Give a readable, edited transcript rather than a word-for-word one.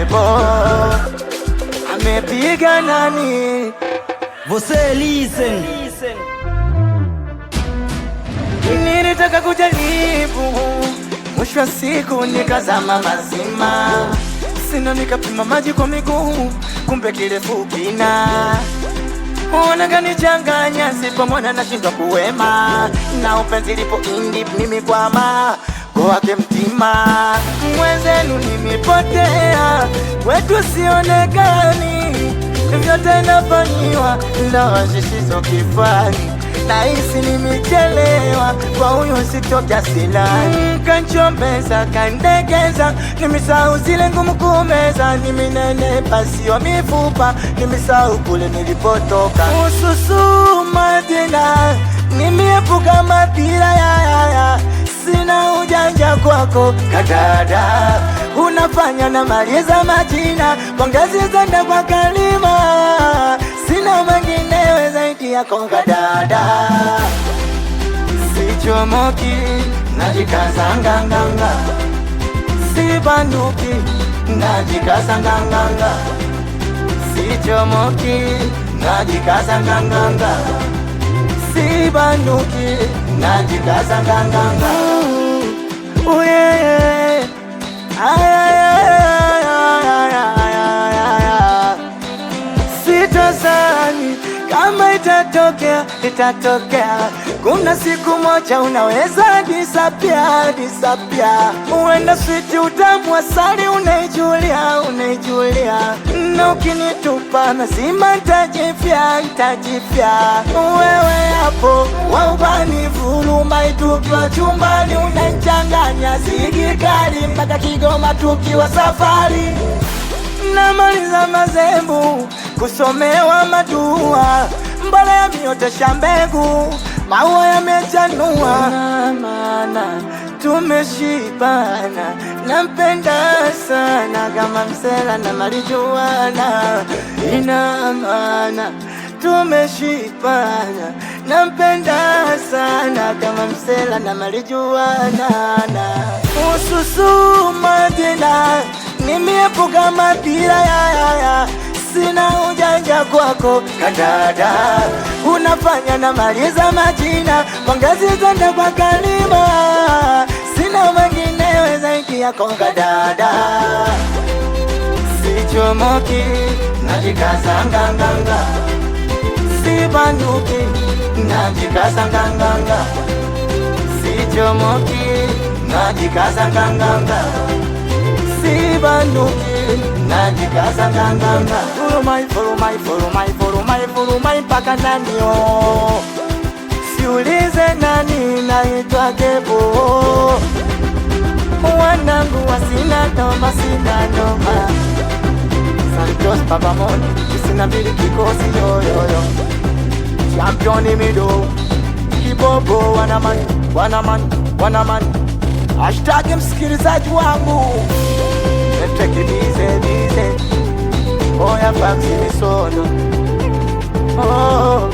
Kebo amepiga nani? Você listen. Nilitaka kujaribu, mwisho wa siku nikazama mazima. Sina nikapima maji kwa miguu, kumbe kirefu kina. Ona kanichanganya, sipomona nashindwa kuwema. Na upenzi lipo indi mimi kwama kwa wake mtima. Mwenzenu nimepotea, wetu sionekani. Vyote nafanyiwa, ndoa zisizo kifani. Nahisi nimechelewa, kwa huyu sitoka silani. Kanchombeza, kandegeza, nimesahau zile ngumu kumeza. Nimenenepa sio mifupa, nimesahau kule nilipotoka. Ususuma tena, nimiepuka mapira ya. Sina ujanja kwako kadada, unafanya na maliza majina. Pongezi zenda kwa kalima, sina menginewe zaidi yako kadada. Sichomoki, najikaza nganganga. Sibanduki, najikaza nganganga. Sichomoki, najikaza nganganga. Sibanduki, najikaza nganganga. Oh yeah, yeah. Sitazani kama itatokea, itatokea. Kuna siku moja unaweza disappear. Uenda switi utamu asali unaijulia. Na ukinitupa nazima ntajifya. Wewe hapo waubani vurumai, tukiwa chumbani unachanganya zigi kali. Mpaka Kigoma tukiwa safari, namaliza mazembu kusomewa madua. Mbole ya miotesha mbegu, maua yamechanua. Maana tumeshibana, nampenda sana kama msela na marijuana. Ina maana tumeshibana, nampenda sana kama msela na marijuana. Ususuma tena, nimiepuka mapira ya. Sina ujanja kwako kadada, unafanya na maliza majina. Pongezi zenda kwa kalima, sina menginewe zaidi yako kadada. Sichomoki, najikaza nganganga. Sibanduki, najikaza nganganga. Sichomoki, najikaza nganganga. Sibanduki, najikaza nganganga. Furumai mpaka nanio. Siulize nani, naitwa Kebo. Wanangu wasina noma, sina noma. Santos Babamon, sina mbili kikosi yoyoyo. Championi mido, Kibobo wanaman. Hashtag msikilizaji wangu, take it easy. Oya faxi misono. Oh.